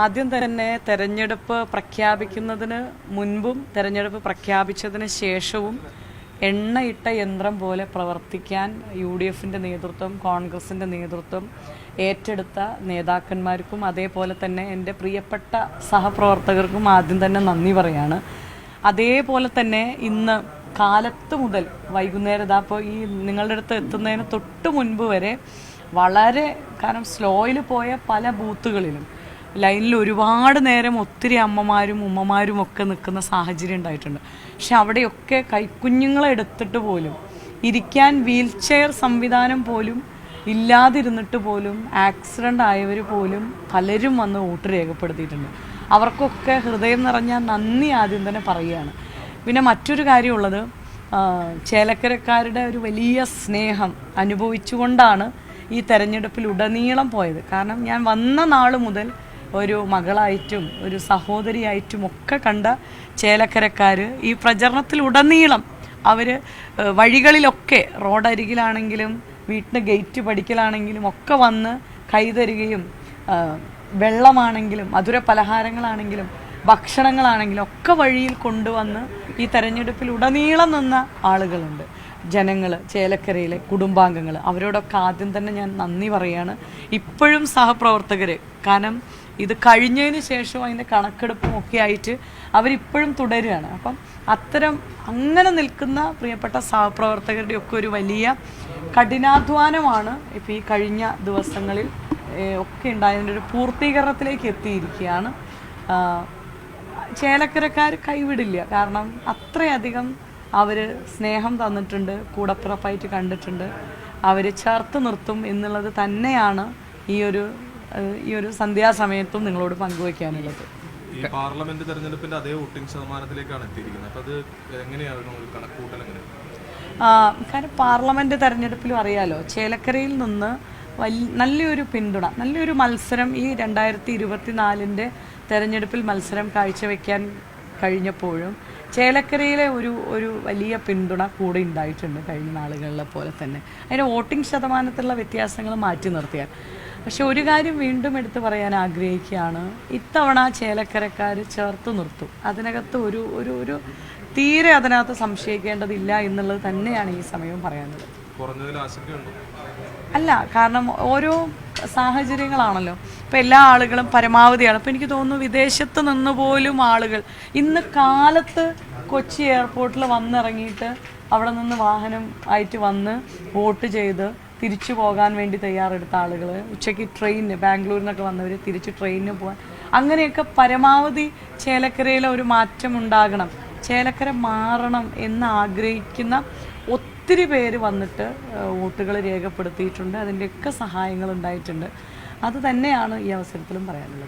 ആദ്യം തന്നെ തെരഞ്ഞെടുപ്പ് പ്രഖ്യാപിക്കുന്നതിന് മുൻപും തെരഞ്ഞെടുപ്പ് പ്രഖ്യാപിച്ചതിന് ശേഷവും എണ്ണയിട്ട യന്ത്രം പോലെ പ്രവർത്തിക്കാൻ UDFിൻ്റെ നേതൃത്വം, കോൺഗ്രസിൻ്റെ നേതൃത്വം ഏറ്റെടുത്ത നേതാക്കന്മാർക്കും അതേപോലെ തന്നെ എൻ്റെ പ്രിയപ്പെട്ട സഹപ്രവർത്തകർക്കും ആദ്യം തന്നെ നന്ദി പറയാണ്. അതേപോലെ തന്നെ ഇന്ന് കാലത്ത് മുതൽ വൈകുന്നേരം അപ്പോൾ ഈ നിങ്ങളുടെ അടുത്ത് എത്തുന്നതിന് തൊട്ട് മുൻപ് വരെ വളരെ കാരണം സ്ലോയിൽ പോയ പല ബൂത്തുകളിലും ലൈനിൽ ഒരുപാട് നേരം ഒത്തിരി അമ്മമാരും ഉമ്മമാരും ഒക്കെ നിൽക്കുന്ന സാഹചര്യം ഉണ്ടായിട്ടുണ്ട്. പക്ഷെ അവിടെയൊക്കെ കൈക്കുഞ്ഞുങ്ങളെ എടുത്തിട്ട് പോലും ഇരിക്കാൻ വീൽ ചെയർ സംവിധാനം പോലും ഇല്ലാതിരുന്നിട്ട് പോലും ആക്സിഡൻ്റ് ആയവർ പോലും പലരും വന്ന് വോട്ട് രേഖപ്പെടുത്തിയിട്ടുണ്ട്. അവർക്കൊക്കെ ഹൃദയം നിറഞ്ഞ നന്ദി ആദ്യം തന്നെ പറയുകയാണ്. പിന്നെ മറ്റൊരു കാര്യമുള്ളത്, ചേലക്കരക്കാരുടെ ഒരു വലിയ സ്നേഹം അനുഭവിച്ചുകൊണ്ടാണ് ഈ തെരഞ്ഞെടുപ്പിൽ ഉടനീളം പോയത്. കാരണം ഞാൻ വന്ന നാൾ മുതൽ ഒരു മകളായിട്ടും ഒരു സഹോദരിയായിട്ടും ഒക്കെ കണ്ട ചേലക്കരക്കാർ ഈ പ്രചരണത്തിലുടനീളം അവർ വഴികളിലൊക്കെ റോഡരികിലാണെങ്കിലും വീട്ടിൻ്റെ ഗേറ്റ് പഠിക്കലാണെങ്കിലും ഒക്കെ വന്ന് കൈതരുകയും വെള്ളമാണെങ്കിലും മധുര പലഹാരങ്ങളാണെങ്കിലും ഭക്ഷണങ്ങളാണെങ്കിലും ഒക്കെ വഴിയിൽ കൊണ്ടുവന്ന് ഈ തെരഞ്ഞെടുപ്പിൽ ഉടനീളം നിന്ന ആളുകളുണ്ട്. ജനങ്ങൾ, ചേലക്കരയിലെ കുടുംബാംഗങ്ങൾ, അവരോടൊക്കെ ആദ്യം തന്നെ ഞാൻ നന്ദി പറയുകയാണ്. ഇപ്പോഴും സഹപ്രവർത്തകർ, കാരണം ഇത് കഴിഞ്ഞതിന് ശേഷം അതിൻ്റെ കണക്കെടുപ്പും ഒക്കെ ആയിട്ട് അവരിപ്പോഴും തുടരുകയാണ്. അപ്പം അങ്ങനെ നിൽക്കുന്ന പ്രിയപ്പെട്ട സഹപ്രവർത്തകരുടെയൊക്കെ ഒരു വലിയ കഠിനാധ്വാനമാണ് ഇപ്പോൾ ഈ കഴിഞ്ഞ ദിവസങ്ങളിൽ ഒക്കെ ഉണ്ടായതിൻ്റെ ഒരു പൂർത്തീകരണത്തിലേക്ക് എത്തിയിരിക്കുകയാണ്. ചേലക്കരക്കാർ കൈവിടില്ല, കാരണം അത്രയധികം അവർ സ്നേഹം തന്നിട്ടുണ്ട്, കൂടപ്പിറപ്പായിട്ട് കണ്ടിട്ടുണ്ട്, അവർ ചേർത്ത് നിർത്തും എന്നുള്ളത് തന്നെയാണ് ഈ ഒരു സന്ധ്യാസമയത്തും നിങ്ങളോട് പങ്കുവയ്ക്കാനുള്ളത്. ഈ പാർലമെന്റ് തെരഞ്ഞെടുപ്പിന്റെ അതേ വോട്ടിംഗ് ശതമാനത്തിലേക്കാണ് എത്തിയിരിക്കുന്നത്. അപ്പോൾ അത് എങ്ങനെയാണ് കണക്കൂട്ടൽ? കാരണം പാർലമെന്റ് തെരഞ്ഞെടുപ്പിലും അറിയാലോ, ചേലക്കരയിൽ നിന്ന് നല്ലൊരു പിന്തുണ, നല്ലൊരു മത്സരം ഈ 2024 തെരഞ്ഞെടുപ്പിൽ മത്സരം കാഴ്ചവെക്കാൻ കഴിഞ്ഞപ്പോഴും ചേലക്കരയിലെ ഒരു വലിയ പിന്തുണ കൂടെ ഉണ്ടായിട്ടുണ്ട് കഴിഞ്ഞ നാളുകളിലെ പോലെ തന്നെ. അതിൻ്റെ വോട്ടിംഗ് ശതമാനത്തിലുള്ള വ്യത്യാസങ്ങൾ മാറ്റി നിർത്തിയാൽ. പക്ഷെ ഒരു കാര്യം വീണ്ടും എടുത്തു പറയാൻ ആഗ്രഹിക്കുകയാണ്, ഇത്തവണ ചേലക്കരക്കാർ ചേർത്ത് നിർത്തും. അതിനകത്ത് ഒരു തീരെ അതിനകത്ത് സംശയിക്കേണ്ടതില്ല എന്നുള്ളത് തന്നെയാണ് ഈ സമയവും പറയാനുള്ളത്. അല്ല, കാരണം ഓരോ സാഹചര്യങ്ങളാണല്ലോ. ഇപ്പം എല്ലാ ആളുകളും പരമാവധിയാണ്. അപ്പം എനിക്ക് തോന്നുന്നു വിദേശത്ത് നിന്ന് പോലും ആളുകൾ ഇന്ന് കാലത്ത് കൊച്ചി എയർപോർട്ടിൽ വന്നിറങ്ങിയിട്ട് അവിടെ നിന്ന് വാഹനം ആയിട്ട് വന്ന് വോട്ട് ചെയ്ത് തിരിച്ചു പോകാൻ വേണ്ടി തയ്യാറെടുത്ത ആളുകൾ, ഉച്ചയ്ക്ക് ട്രെയിനിന് ബാംഗ്ലൂരിൽ നിന്നൊക്കെ വന്നവർ തിരിച്ച് ട്രെയിനിന് പോകാൻ, അങ്ങനെയൊക്കെ പരമാവധി ചേലക്കരയിലെ ഒരു മാറ്റം ഉണ്ടാകണം, ചേലക്കര മാറണം എന്ന് ആഗ്രഹിക്കുന്ന ഒത്തിരി പേര് വന്നിട്ട് വോട്ടുകൾ രേഖപ്പെടുത്തിയിട്ടുണ്ട്. അതിൻ്റെയൊക്കെ സഹായങ്ങൾ ഉണ്ടായിട്ടുണ്ട്. അത് തന്നെയാണ് ഈ അവസരത്തിലും പറയാനുള്ളത്.